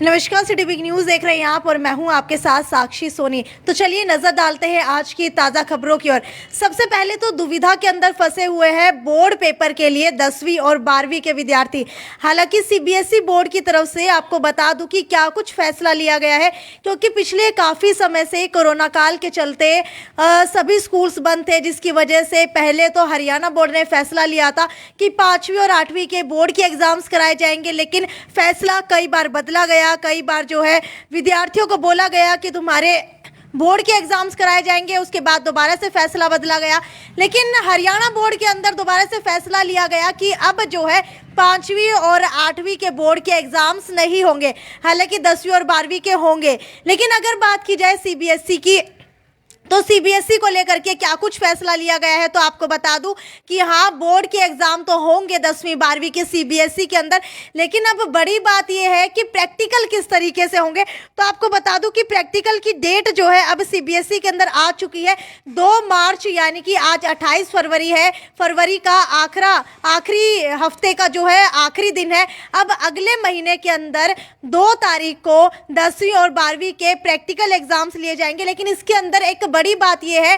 नमस्कार, city big news देख रहे हैं आप और मैं हूं आपके साथ साक्षी सोनी। तो चलिए नजर डालते हैं आज की ताज़ा खबरों की ओर। सबसे पहले तो दुविधा के अंदर फंसे हुए हैं बोर्ड पेपर के लिए 10वीं और 12वीं के विद्यार्थी। हालांकि सीबीएसई बोर्ड की तरफ से आपको बता दूं कि क्या कुछ फैसला लिया गया है, क्योंकि पिछले काफ़ी समय से कोरोना काल के चलते सभी स्कूल्स बंद थे, जिसकी वजह से पहले तो हरियाणा बोर्ड ने फैसला लिया था कि 5वीं और 8वीं के बोर्ड के एग्जाम्स कराए जाएंगे, लेकिन फैसला कई बार बदला गया। कई बार जो है विद्यार्थियों को बोला गया कि तुम्हारे बोर्ड के एग्जाम्स कराए जाएंगे, उसके बाद दोबारा से फैसला बदला गया। लेकिन हरियाणा बोर्ड के अंदर दोबारा से फैसला लिया गया कि अब जो है 5वीं और 8वीं के बोर्ड के एग्जाम्स नहीं होंगे, हालांकि 10वीं और 12वीं के होंगे। लेकिन अगर बात की जाए सीबीएसई की, तो सीबीएसई को लेकर के क्या कुछ फैसला लिया गया है, तो आपको बता दूं कि हाँ, बोर्ड के एग्जाम तो होंगे 10वीं 12वीं के सीबीएसई के अंदर, लेकिन अब बड़ी बात यह है कि प्रैक्टिकल किस तरीके से होंगे। तो आपको बता दूं कि प्रैक्टिकल की डेट जो है अब सीबीएसई के अंदर आ चुकी है 2 मार्च, यानी कि आज 28 फरवरी है। फरवरी का आखिरी हफ्ते का जो है आखिरी दिन है। अब अगले महीने के अंदर 2 तारीख को 10वीं और 12वीं के प्रैक्टिकल एग्जाम्स लिए जाएंगे। लेकिन इसके अंदर एक बड़ी बात यह है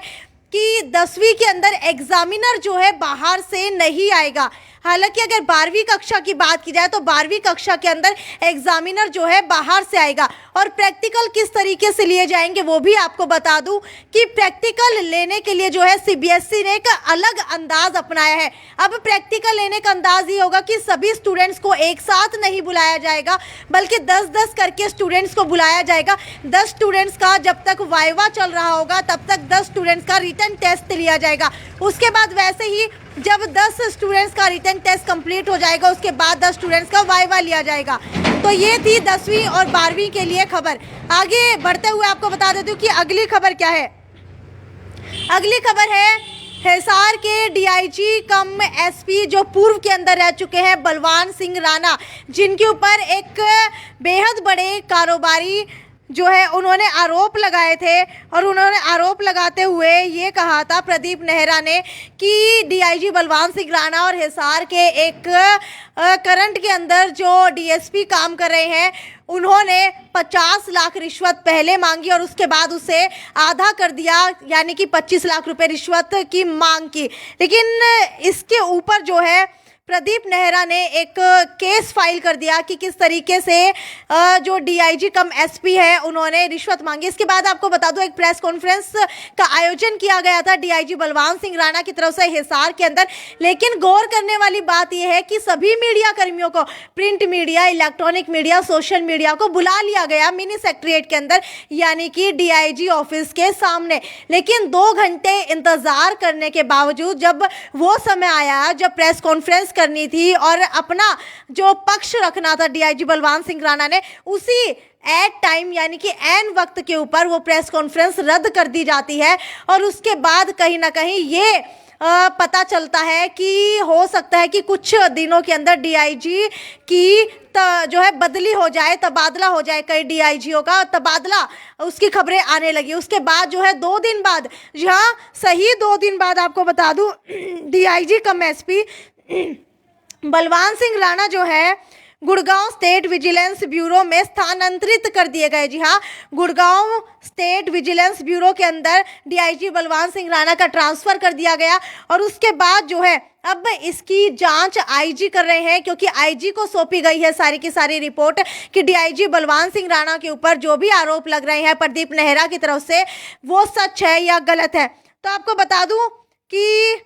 कि 10वीं के अंदर एग्जामिनर जो है बाहर से नहीं आएगा। हालांकि अगर 12वीं कक्षा की बात की जाए तो 12वीं कक्षा के अंदर एग्जामिनर जो है बाहर से आएगा। और प्रैक्टिकल किस तरीके से लिए जाएंगे वो भी आपको बता दूं कि प्रैक्टिकल लेने के लिए जो है सीबीएसई ने एक अलग अंदाज अपनाया है। अब प्रैक्टिकल लेने का अंदाज ये होगा कि सभी स्टूडेंट्स को एक साथ नहीं बुलाया जाएगा, बल्कि 10-10 करके स्टूडेंट्स को बुलाया जाएगा। 10 स्टूडेंट्स का जब तक वाइवा चल रहा होगा तब तक 10 स्टूडेंट्स का रिटन टेस्ट लिया जाएगा। उसके बाद वैसे ही जब 10 स्टूडेंट्स का रिटन टेस्ट कंप्लीट हो जाएगा, उसके बाद 10 स्टूडेंट्स का वाइवा लिया जाएगा। तो ये थी 10वीं और 12वीं के लिए खबर। आगे बढ़ते हुए आपको बता देती हूँ कि अगली खबर क्या है। अगली खबर है हिसार के डीआईजी कम एसपी जो पूर्व के अंदर रह चुके हैं बलवान सिंह राणा, जिनके ऊपर एक बेहद बड़े कारोबारी जो है उन्होंने आरोप लगाए थे। और उन्होंने आरोप लगाते हुए ये कहा था प्रदीप नेहरा ने कि डीआईजी बलवान सिंह राणा और हिसार के एक करंट के अंदर जो डीएसपी काम कर रहे हैं, उन्होंने 50 लाख रिश्वत पहले मांगी और उसके बाद उसे आधा कर दिया, यानी कि 25 लाख रुपए रिश्वत की मांग की। लेकिन इसके ऊपर जो है प्रदीप नेहरा ने एक केस फाइल कर दिया कि किस तरीके से जो डीआईजी कम एसपी है उन्होंने रिश्वत मांगी। इसके बाद आपको बता दूं एक प्रेस कॉन्फ्रेंस का आयोजन किया गया था डीआईजी बलवान सिंह राणा की तरफ से हिसार के अंदर। लेकिन गौर करने वाली बात यह है कि सभी मीडिया कर्मियों को, print media, electronic media, social media को बुला लिया गया मिनी सेक्रेटरीट के अंदर, यानी कि डीआईजी ऑफिस के सामने। लेकिन 2 घंटे इंतजार करने के बावजूद जब वो समय आया जब प्रेस कॉन्फ्रेंस करनी थी और अपना जो पक्ष रखना था डीआईजी बलवान सिंह राणा ने, उसी एट टाइम यानी कि एन वक्त के ऊपर वो प्रेस कॉन्फ्रेंस रद्द कर दी जाती है। और उसके बाद कहीं ना कहीं ये पता चलता है कि हो सकता है कि कुछ दिनों के अंदर डीआईजी की जो है बदली हो जाए, तबादला हो जाए, कई डीआईजीओ का तबादला, उसकी खबरें आने लगी। उसके बाद जो है 2 दिन बाद, जी हाँ सही 2 दिन बाद आपको बता दूं, डीआईजी कम एसपी बलवान सिंह राणा जो है गुड़गांव स्टेट विजिलेंस ब्यूरो में स्थानांतरित कर दिए गए। जी हाँ, गुड़गांव स्टेट विजिलेंस ब्यूरो के अंदर डीआईजी बलवान सिंह राणा का ट्रांसफर कर दिया गया। और उसके बाद जो है अब इसकी जांच आईजी कर रहे हैं, क्योंकि आईजी को सौंपी गई है सारी की सारी रिपोर्ट कि डीआईजी बलवान सिंह राणा के ऊपर जो भी आरोप लग रहे हैं प्रदीप नेहरा की तरफ से, वो सच है या गलत है। तो आपको बता दूं कि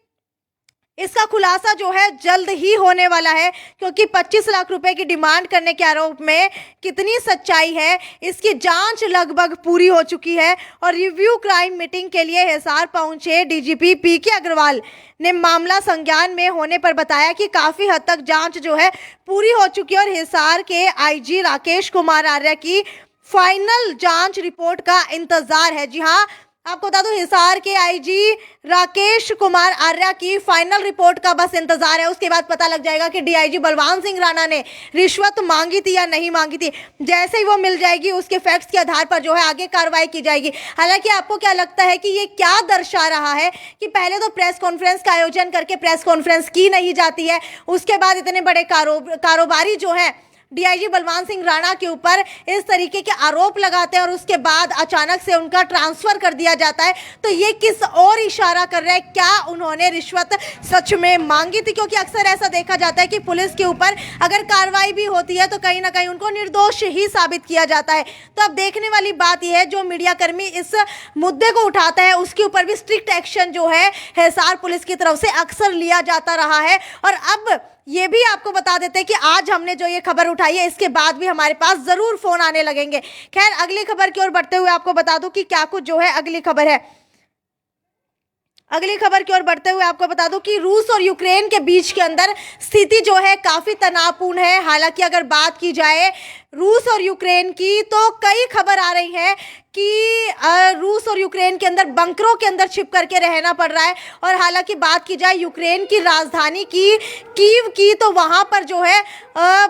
इसका खुलासा जो है जल्द ही होने वाला है, क्योंकि 25 लाख रुपए की डिमांड करने के आरोप में कितनी सच्चाई है, इसकी जांच लगभग पूरी हो चुकी है। और रिव्यू क्राइम मीटिंग के लिए हिसार पहुंचे डीजीपी पीके अग्रवाल ने मामला संज्ञान में होने पर बताया कि काफ़ी हद तक जांच जो है पूरी हो चुकी है और हिसार के आईजी राकेश कुमार आर्या की फाइनल जांच रिपोर्ट का इंतजार है। जी हाँ, आपको बता दूं हिसार के आईजी राकेश कुमार आर्या की फाइनल रिपोर्ट का बस इंतजार है। उसके बाद पता लग जाएगा कि डीआईजी बलवान सिंह राणा ने रिश्वत मांगी थी या नहीं मांगी थी। जैसे ही वो मिल जाएगी उसके फैक्ट्स के आधार पर जो है आगे कार्रवाई की जाएगी। हालांकि आपको क्या लगता है कि ये क्या दर्शा रहा है कि पहले तो प्रेस कॉन्फ्रेंस का आयोजन करके प्रेस कॉन्फ्रेंस की नहीं जाती है, उसके बाद इतने बड़े कारोबारी जो है डीआईजी बलवान सिंह राणा के ऊपर इस तरीके के आरोप लगाते हैं और उसके बाद अचानक से उनका ट्रांसफर कर दिया जाता है, तो ये किस और इशारा कर रहा है? क्या उन्होंने रिश्वत सच में मांगी थी? क्योंकि अक्सर ऐसा देखा जाता है कि पुलिस के ऊपर अगर कार्रवाई भी होती है तो कहीं ना कहीं उनको निर्दोष ही साबित किया जाता है। तो अब देखने वाली बात यह है, जो मीडिया कर्मी इस मुद्दे को उठाता है उसके ऊपर भी स्ट्रिक्ट एक्शन जो है हिसार पुलिस की तरफ से अक्सर लिया जाता रहा है। और अब ये भी आपको बता देते हैं कि आज हमने जो ये खबर उठाई है इसके बाद भी हमारे पास जरूर फोन आने लगेंगे। खैर, अगली खबर की ओर बढ़ते हुए आपको बता दूं कि क्या कुछ जो है अगली खबर है। अगली खबर की ओर बढ़ते हुए आपको बता दूं कि रूस और यूक्रेन के बीच के अंदर स्थिति जो है काफी तनावपूर्ण है। हालांकि अगर बात की जाए रूस और यूक्रेन की, तो कई खबर आ रही है कि रूस और यूक्रेन के अंदर बंकरों के अंदर छिप करके रहना पड़ रहा है। और हालांकि बात की जाए यूक्रेन की राजधानी की कीव की, तो वहां पर जो है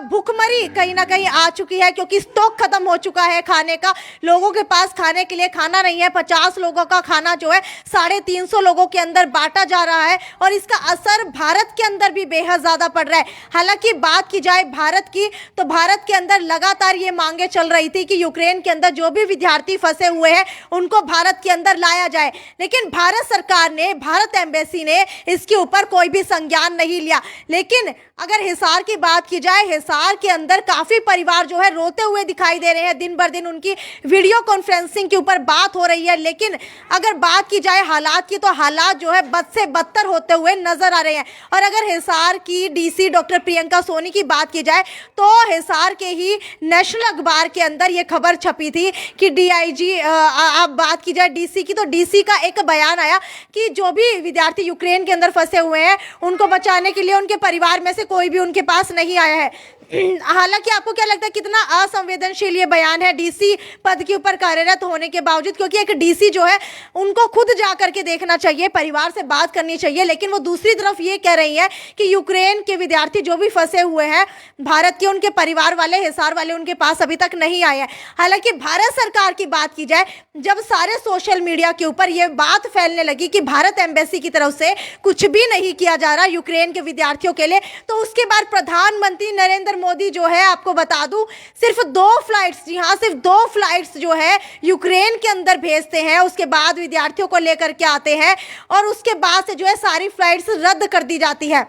भूखमरी कहीं ना कहीं आ चुकी है, क्योंकि स्टॉक खत्म हो चुका है खाने का। लोगों के पास खाने के लिए खाना नहीं है। 50 लोगों का खाना जो है 350 लोगों के अंदर बांटा जा रहा है और इसका असर भारत के अंदर भी बेहद ज्यादा पड़ रहा है। हालांकि बात की जाए भारत की, तो भारत के अंदर लगातार ये मांगे चल रही थी कि यूक्रेन के अंदर जो भी विद्यार्थी फंसे हुए हैं उनको भारत के अंदर लाया जाए, लेकिन भारत सरकार ने, भारत एम्बेसी ने इसके ऊपर कोई भी संज्ञान नहीं लिया। लेकिन अगर हिसार की बात की जाए, हिसार के अंदर काफी परिवार जो है रोते हुए दिखाई दे रहे हैं। दिन भर दिन उनकी वीडियो कॉन्फ्रेंसिंग के ऊपर बात हो रही है। लेकिन अगर बात की जाए हालात की, तो हालात जो है बद से बदतर होते हुए नजर आ रहे हैं। और अगर हिसार की डीसी डॉक्टर प्रियंका सोनी की बात की जाए, तो हिसार के ही नेशनल अखबार के अंदर यह खबर छपी थी कि डीआईजी, आप बात की जाए डीसी की, तो डीसी का एक बयान आया कि जो भी विद्यार्थी यूक्रेन के अंदर फंसे हुए हैं उनको बचाने के लिए उनके परिवार में से कोई भी उनके पास नहीं आया है। हालांकि आपको क्या लगता है कितना असंवेदनशील ये बयान है डीसी पद के ऊपर कार्यरत होने के बावजूद? क्योंकि एक डीसी जो है उनको खुद जा करके देखना चाहिए, परिवार से बात करनी चाहिए, लेकिन वो दूसरी तरफ ये कह रही है कि यूक्रेन के विद्यार्थी जो भी फंसे हुए हैं भारत के, उनके परिवार वाले, हिसार वाले उनके पास अभी तक नहीं आए हैं। हालांकि भारत सरकार की बात की जाए, जब सारे सोशल मीडिया के ऊपर ये बात फैलने लगी कि भारत एम्बेसी की तरफ से कुछ भी नहीं किया जा रहा यूक्रेन के विद्यार्थियों के लिए, तो उसके बाद प्रधानमंत्री नरेंद्र मोदी जो है, आपको बता दूं, सिर्फ 2 फ्लाइट्स, जी हाँ, सिर्फ 2 फ्लाइट्स जो है यूक्रेन के अंदर भेजते हैं। उसके बाद विद्यार्थियों को लेकर के आते हैं और उसके बाद से जो है सारी फ्लाइट्स रद्द कर दी जाती है।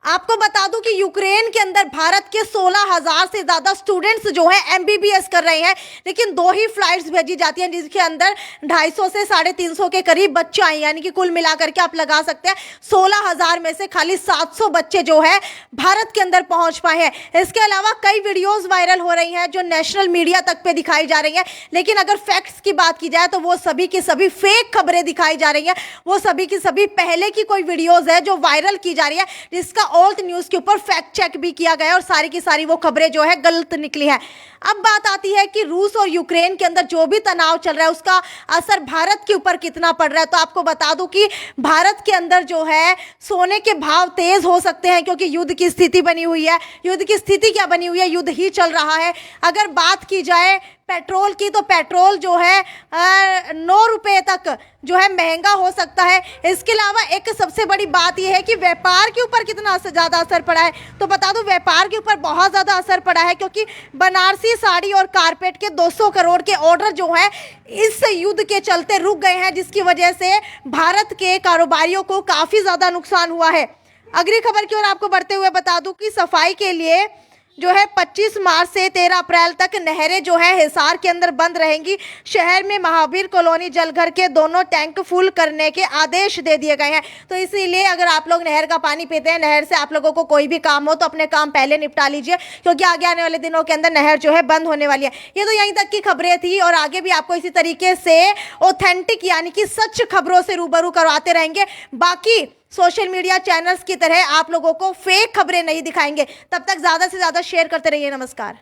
आपको बता दूं कि यूक्रेन के अंदर भारत के 16,000 से ज़्यादा स्टूडेंट्स जो हैं एमबीबीएस कर रहे हैं, लेकिन 2 ही फ्लाइट्स भेजी जाती हैं जिसके अंदर 250 से 350 के करीब बच्चे आए, यानी कि कुल मिलाकर के आप लगा सकते हैं 16,000 में से खाली 700 बच्चे जो है भारत के अंदर पहुंच पाए हैं। इसके अलावा कई वीडियोज़ वायरल हो रही हैं जो नेशनल मीडिया तक पे दिखाई जा रही हैं, लेकिन अगर फैक्ट्स की बात की जाए तो वो सभी की सभी फेक खबरें दिखाई जा रही हैं। वो सभी की सभी पहले की कोई वीडियोज़ है जो वायरल की जा रही है, जिसका ऑल्ट न्यूज़ के ऊपर फैक्ट चेक भी किया गया और सारी की सारी वो खबरें जो है गलत निकली है। अब बात आती है कि रूस और यूक्रेन के अंदर जो भी तनाव चल रहा है उसका असर भारत के ऊपर कितना पड़ रहा है। तो आपको बता दूं कि भारत के अंदर जो है सोने के भाव तेज हो सकते हैं, क्योंकि युद्ध की स्थिति बनी हुई है। युद्ध की स्थिति क्या बनी हुई है? युद्ध ही चल रहा है। अगर बात की जाए पेट्रोल की, तो पेट्रोल जो है 9 रुपये तक जो है महंगा हो सकता है। इसके अलावा एक सबसे बड़ी बात यह है कि व्यापार के ऊपर कितना ज़्यादा असर पड़ा है। तो बता दूं व्यापार के ऊपर बहुत ज़्यादा असर पड़ा है, क्योंकि बनारसी साड़ी और कारपेट के 200 करोड़ के ऑर्डर जो है इस युद्ध के चलते रुक गए हैं, जिसकी वजह से भारत के कारोबारियों को काफ़ी ज़्यादा नुकसान हुआ है। अगली खबर की ओर आपको बढ़ते हुए बता दूं कि सफाई के लिए जो है 25 मार्च से 13 अप्रैल तक नहरें जो है हिसार के अंदर बंद रहेंगी। शहर में महावीर कॉलोनी जलघर के दोनों टैंक फुल करने के आदेश दे दिए गए हैं। तो इसीलिए अगर आप लोग नहर का पानी पीते हैं, नहर से आप लोगों को कोई भी काम हो तो अपने काम पहले निपटा लीजिए, क्योंकि आगे आने वाले दिनों के अंदर नहर जो है बंद होने वाली है। ये तो यहीं तक की खबरें थी और आगे भी आपको इसी तरीके से ऑथेंटिक यानी कि सच खबरों से रूबरू करवाते रहेंगे। बाकी सोशल मीडिया चैनल्स की तरह आप लोगों को फेक खबरें नहीं दिखाएंगे। तब तक ज़्यादा से ज़्यादा शेयर करते रहिए। नमस्कार।